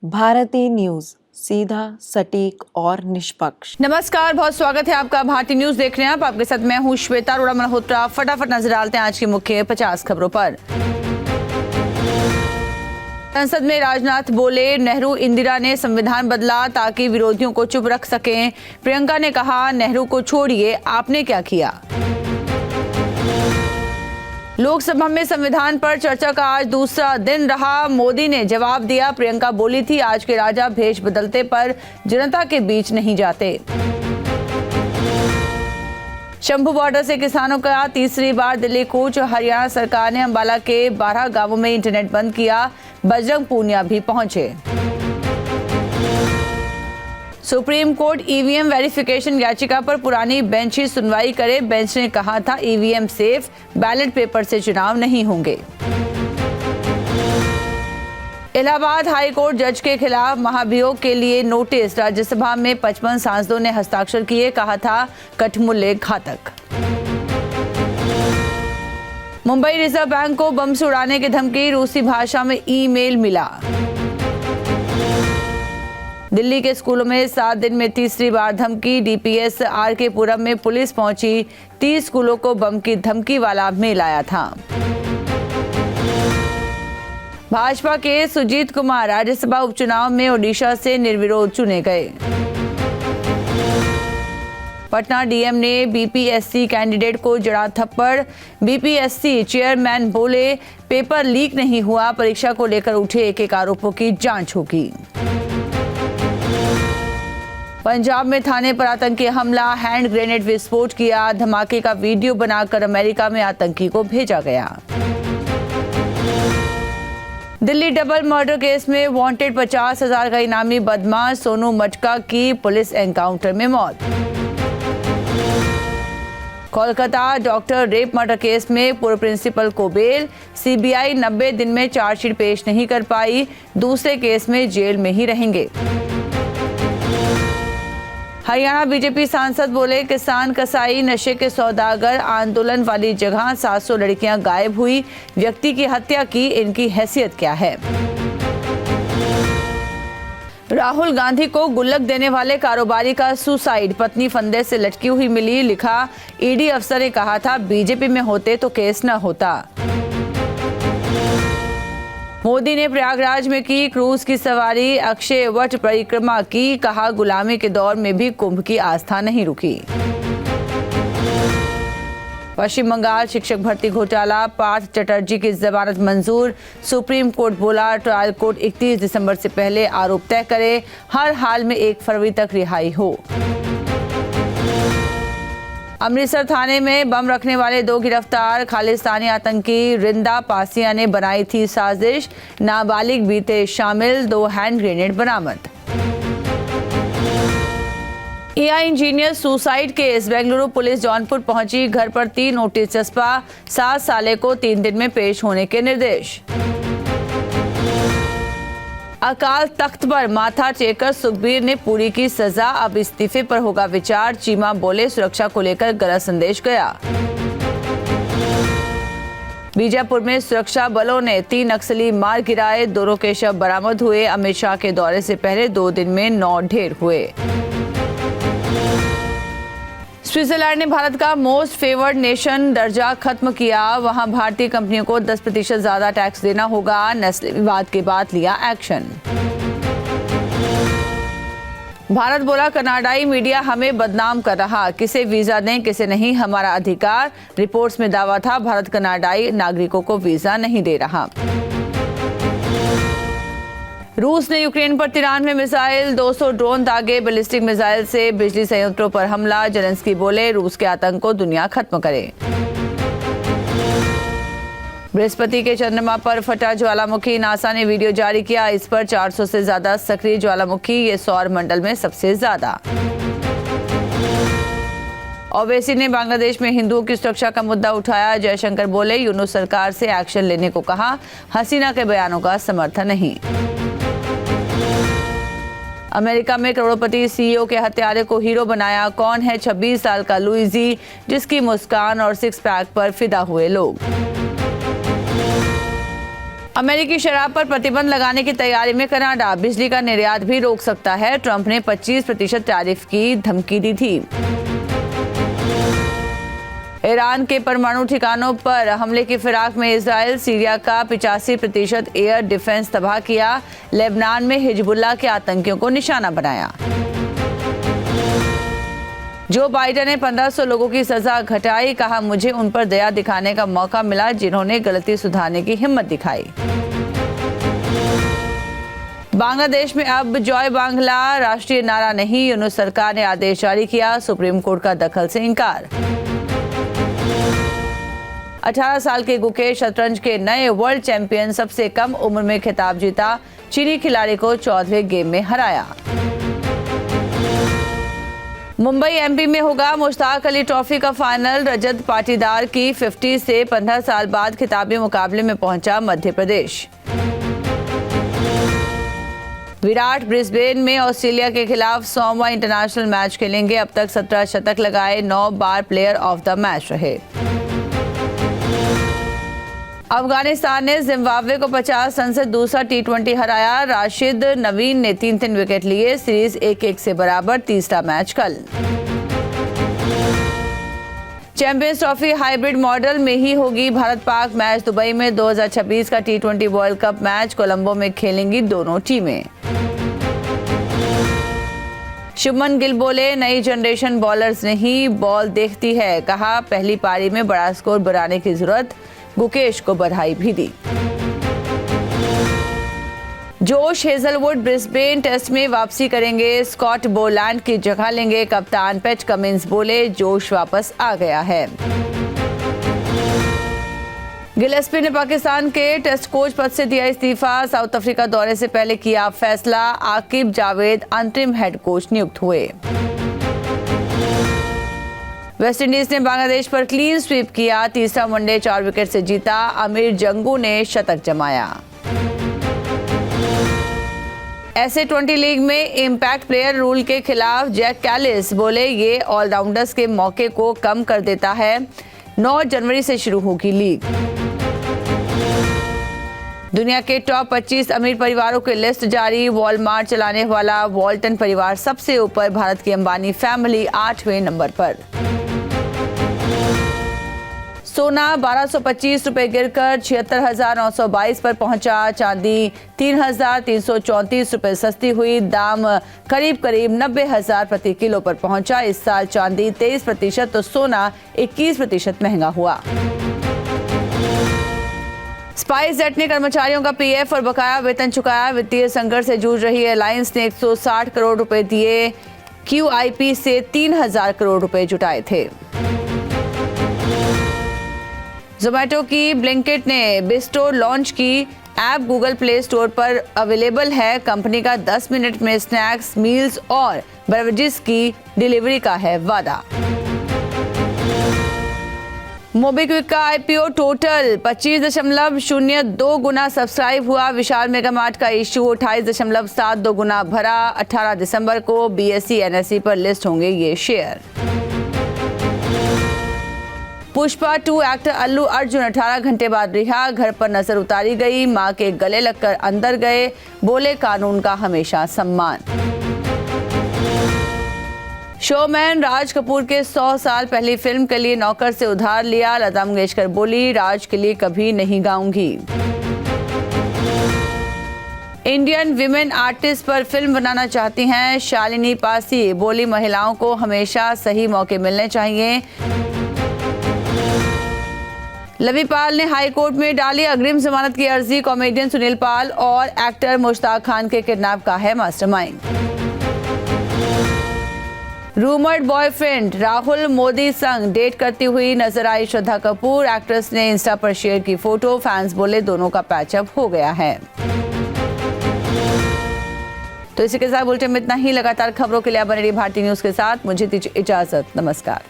Bharti news, सीधा, सटीक और निष्पक्ष। नमस्कार, बहुत स्वागत है आपका। भारती न्यूज देख रहे हैं आप। आपके साथ मैं हूं श्वेता अरोड़ा मल्होत्रा। फटाफट नजर डालते हैं आज की मुख्य 50 खबरों पर। संसद में राजनाथ बोले, नेहरू इंदिरा ने संविधान बदला ताकि विरोधियों को चुप रख सकें। प्रियंका ने कहा, नेहरू को छोड़िए, आपने क्या किया। लोकसभा में संविधान पर चर्चा का आज दूसरा दिन रहा। मोदी ने जवाब दिया। प्रियंका बोली थी, आज के राजा भेष बदलते पर जनता के बीच नहीं जाते। शंभू बॉर्डर से किसानों का तीसरी बार दिल्ली कूच। हरियाणा सरकार ने अंबाला के 12 गांवों में इंटरनेट बंद किया। बजरंग पूनिया भी पहुंचे। सुप्रीम कोर्ट ईवीएम वेरिफिकेशन याचिका पर पुरानी बेंच ही सुनवाई करे। बेंच ने कहा था, ईवीएम सेफ, बैलेट पेपर से चुनाव नहीं होंगे। इलाहाबाद हाई कोर्ट जज के खिलाफ महाभियोग के लिए नोटिस। राज्यसभा में 55 सांसदों ने हस्ताक्षर किए। कहा था, कठमुल्ले घातक। मुंबई रिजर्व बैंक को बम से उड़ाने की धमकी। रूसी भाषा में ईमेल मिला। दिल्ली के स्कूलों में 7 दिन में तीसरी बार धमकी। डीपीएस आरके पुरम में पुलिस पहुंची। 30 स्कूलों को बम की धमकी वाला मेल आया था। भाजपा के सुजीत कुमार राज्यसभा उपचुनाव में ओडिशा से निर्विरोध चुने गए। पटना डीएम ने बीपीएससी कैंडिडेट को जड़ा थप्पड़। बीपीएससी चेयरमैन बोले, पेपर लीक नहीं हुआ, परीक्षा को लेकर उठे एक आरोपों की जांच होगी। पंजाब में थाने पर आतंकी हमला। हैंड ग्रेनेड विस्फोट किया। धमाके का वीडियो बनाकर अमेरिका में आतंकी को भेजा गया। दिल्ली डबल मर्डर केस में वांटेड 50,000 का इनामी बदमाश सोनू मटका की पुलिस एनकाउंटर में मौत। Kolkata doctor rape murder case में पूर्व प्रिंसिपल को बेल। सीबीआई 90 दिन में चार्जशीट पेश नहीं कर पाई। दूसरे केस में जेल में ही रहेंगे। हरियाणा बीजेपी सांसद बोले, किसान कसाई नशे के सौदागर। आंदोलन वाली जगह 700 लड़कियां गायब हुई। व्यक्ति की हत्या की, इनकी हैसियत क्या है। राहुल गांधी को गुल्लक देने वाले कारोबारी का सुसाइड। पत्नी फंदे से लटकी हुई मिली। लिखा, ईडी अफसर ने कहा था, बीजेपी में होते तो केस न होता। मोदी ने प्रयागराज में की क्रूज की सवारी। अक्षय वट परिक्रमा की। कहा, गुलामी के दौर में भी कुंभ की आस्था नहीं रुकी। पश्चिम बंगाल शिक्षक भर्ती घोटाला। पार्थ चटर्जी की जमानत मंजूर। सुप्रीम कोर्ट बोला, ट्रायल कोर्ट 31 दिसंबर से पहले आरोप तय करे। हर हाल में 1 फरवरी तक रिहाई हो। अमृतसर थाने में बम रखने वाले 2 गिरफ्तार। खालिस्तानी आतंकी रिंदा पासिया ने बनाई थी साजिश। नाबालिग भी थे शामिल। 2 हैंड ग्रेनेड बरामद। AI engineer suicide case. Bengaluru police Jaunpur पहुंची। घर पर 3 नोटिस चस्पा। 7 साले को 3 दिन में पेश होने के निर्देश। अकाल तख्त पर माथा टेकर सुखबीर ने पूरी की सजा। अब इस्तीफे पर होगा विचार। चीमा बोले, सुरक्षा को लेकर गलत संदेश गया। बीजापुर में सुरक्षा बलों ने 3 नक्सली मार गिराए। दोनों के शव बरामद हुए। अमित शाह के दौरे से पहले 2 दिन में 9 ढेर हुए। स्विट्जरलैंड ने भारत का मोस्ट फेवर्ड नेशन दर्जा खत्म किया। वहां भारतीय कंपनियों को 10% ज्यादा टैक्स देना होगा। नेस्ले विवाद के बाद लिया एक्शन। भारत बोला, कनाडाई मीडिया हमें बदनाम कर रहा। किसे वीजा दें, किसे नहीं, हमारा अधिकार। रिपोर्ट्स में दावा था, भारत कनाडाई नागरिकों को वीजा नहीं दे रहा। रूस ने यूक्रेन पर 93 मिसाइल, 200 ड्रोन दागे। बैलिस्टिक मिसाइल से बिजली संयंत्रों पर हमला। जेलेंस्की बोले, रूस के आतंक को दुनिया खत्म करे। बृहस्पति के चंद्रमा पर फटा ज्वालामुखी। नासा ने वीडियो जारी किया। इस पर 400 से ज्यादा सक्रिय ज्वालामुखी। ये सौर मंडल में सबसे ज्यादा। ओवैसी ने बांग्लादेश में हिंदुओं की सुरक्षा का मुद्दा उठाया। जयशंकर बोले, यूनुस सरकार से एक्शन लेने को कहा। हसीना के बयानों का समर्थन नहीं। अमेरिका में करोड़पति सीईओ के हत्यारे को हीरो बनाया। कौन है 26 साल का लुइजी, जिसकी मुस्कान और 6 पैक पर फिदा हुए लोग। अमेरिकी शराब पर प्रतिबंध लगाने की तैयारी में कनाडा, बिजली का निर्यात भी रोक सकता है। ट्रंप ने 25% टैरिफ की धमकी दी थी। ईरान के परमाणु ठिकानों पर हमले की फिराक में इजराइल, सीरिया का 85% एयर डिफेंस तबाह किया। लेबनान में हिजबुल्लाह के आतंकियों को निशाना बनाया। जो बाइडेन ने 1500 लोगों की सजा घटाई, कहा मुझे उन पर दया दिखाने का मौका मिला जिन्होंने गलती सुधारने की हिम्मत दिखाई। बांग्लादेश में अब जय बांग्ला राष्ट्रीय नारा नहीं, यूनुस सरकार ने आदेश जारी किया। सुप्रीम कोर्ट का दखल से इनकार। 18 साल के गुकेश शतरंज के नए वर्ल्ड चैंपियन, सबसे कम उम्र में खिताब जीता। चीनी खिलाड़ी को 14वें गेम में हराया। मुंबई एमपी में होगा मुश्ताक अली ट्रॉफी का फाइनल। रजत पाटीदार की 50 से 15 साल बाद खिताबी मुकाबले में पहुंचा मध्य प्रदेश। विराट ब्रिस्बेन में ऑस्ट्रेलिया के खिलाफ 100वां इंटरनेशनल मैच खेलेंगे। अब तक 17 शतक लगाए, 9 बार प्लेयर ऑफ द मैच रहे। अफगानिस्तान ने जिम्बाब्वे को 50 रन से दूसरा T20 हराया। राशिद नवीन ने 3 विकेट लिए। सीरीज 1-1 से बराबर, तीसरा मैच कल। चैंपियंस ट्रॉफी हाइब्रिड मॉडल में ही होगी भारत पाक मैच। दुबई में 2026 का T20 world cup match Colombo में खेलेंगी दोनों टीमें। शुभमन गिल बोले, नई जनरेशन बॉलर्स नहीं, बॉल देखती है। कहा पहली पारी में बड़ा स्कोर बनाने की जरूरत। गुकेश को बधाई भी दी। जोश हेजलवुड ब्रिस्बेन टेस्ट में वापसी करेंगे। स्कॉट बोलैंड की जगह लेंगे। कप्तान पैट कमिंस बोले, जोश वापस आ गया है। गिलेस्पी ने पाकिस्तान के टेस्ट कोच पद से दिया इस्तीफा। साउथ अफ्रीका दौरे से पहले किया फैसला। आकिब जावेद अंतरिम हेड कोच नियुक्त हुए। वेस्टइंडीज ने बांग्लादेश पर क्लीन स्वीप किया। तीसरा वनडे 4 विकेट से जीता। आमिर जंगू ने शतक जमाया। SA20 लीग में इम्पैक्ट प्लेयर रूल के खिलाफ जैक कैलिस बोले, ये ऑलराउंडर्स के मौके को कम कर देता है। 9 जनवरी से शुरू होगी लीग। दुनिया के टॉप 25 अमीर परिवारों की लिस्ट जारी। वॉलमार्ट चलाने वाला वॉल्टन परिवार सबसे ऊपर। भारत की अंबानी फैमिली 8वें नंबर पर। सोना 1225 रुपए गिरकर 76,922 पर पहुंचा। चांदी 3,334 रुपए सस्ती हुई। दाम करीब 90,000 प्रति किलो पर पहुंचा। इस साल चांदी 23% तो सोना 21% महंगा हुआ। स्पाइस जेट ने कर्मचारियों का PF और बकाया वेतन चुकाया। वित्तीय संकट से जूझ रही एयरलाइंस ने 160 करोड़ रुपए दिए। QIP से 3,000 करोड़ रुपए जुटाए थे। जोमैटो की ब्लिंकिट ने बिस्टो लॉन्च की। ऐप गूगल प्ले स्टोर पर अवेलेबल है। कंपनी का 10 मिनट में स्नैक्स, मील्स और बेवरेजेस की डिलीवरी का है वादा। मोबीक्विक का IPO टोटल 25.02 गुना सब्सक्राइब हुआ। विशाल मेगामार्ट का इश्यू 28.72 गुना भरा। 18 दिसंबर को BSE NSE पर लिस्ट होंगे ये शेयर। पुष्पा 2 एक्टर अल्लू अर्जुन 18 घंटे बाद रिहा। घर पर नजर उतारी गई। मां के गले लगकर अंदर गए। बोले, कानून का हमेशा सम्मान। शोमैन राज कपूर के 100 साल पहली फिल्म के लिए नौकर से उधार लिया। लता मंगेशकर बोली, राज के लिए कभी नहीं गाऊंगी। इंडियन विमेन आर्टिस्ट पर फिल्म बनाना चाहती हैं शालिनी पासी। बोली, महिलाओं को हमेशा सही मौके मिलने चाहिए। लवी पाल ने हाई कोर्ट में डाली अग्रिम जमानत की अर्जी। कॉमेडियन सुनील पाल और एक्टर मुश्ताक खान के किडनैप का है mastermind. Rumoured boyfriend Rahul Modi संग डेट करती हुई नजर आई श्रद्धा कपूर। एक्ट्रेस ने इंस्टा पर शेयर की फोटो। फैंस बोले, दोनों का पैचअप हो गया है। तो इसी के साथ बुलेटिन में इतना ही। लगातार खबरों के लिए बने रहिए भारतीय न्यूज के साथ। मुझे दीजिए इजाजत। नमस्कार।